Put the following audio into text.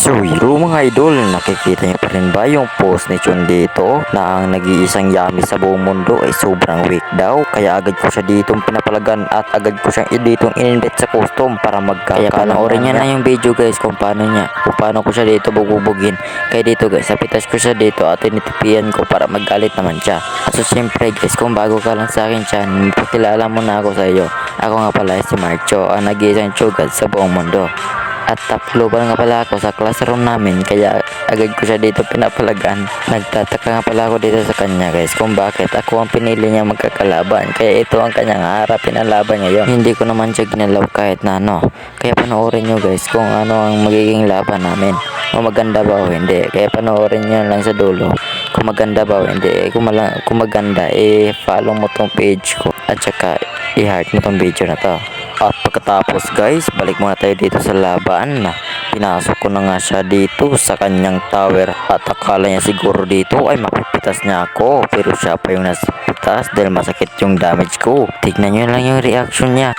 So yun mga idol, nakikita niyo pa rin ba yung post ni Chon dito na ang nag-iisang yummy sa buong mundo ay sobrang weak daw. Kaya agad ko siya ditong pinapalagan at agad ko siyang ditong in-invite sa custom para magkakaroon. Kaya panoorin niya na yung video guys kung paano ko siya dito bububugin. Kaya dito guys, napitas ko siya dito at tinitipian ko para magalit naman siya. At so syempre guys, kung bago ka lang sa akin channel, pakilala mo na ako sa iyo. Ako nga pala si Marcho, ang nag-iisang chugad sa buong mundo. At top global nga pala ako sa classroom namin, kaya agad ko siya dito pinapalagan. Nagtataka nga pala ako dito sa kanya guys kung bakit ako ang pinili niya magkakalaban, kaya ito ang kanyang harapin ang laban ngayon. Hindi ko naman siya ginalaw kahit na ano. Kaya panoorin nyo guys kung ano ang magiging laban namin, kung maganda ba o hindi. Kaya panoorin nyo lang sa dulo kung maganda ba o hindi. Kung maganda, follow mo tong page ko at saka i-heart mo tong video na to. At pagkatapos guys, balik muna tayo dito sa laban. Pinasok ko na nga siya dito sa kanyang tower at akala niya siguro dito ay mapipitas niya ako, pero siya pa yung nasipitas dahil masakit yung damage ko. Tignan nyo lang yung reaction niya.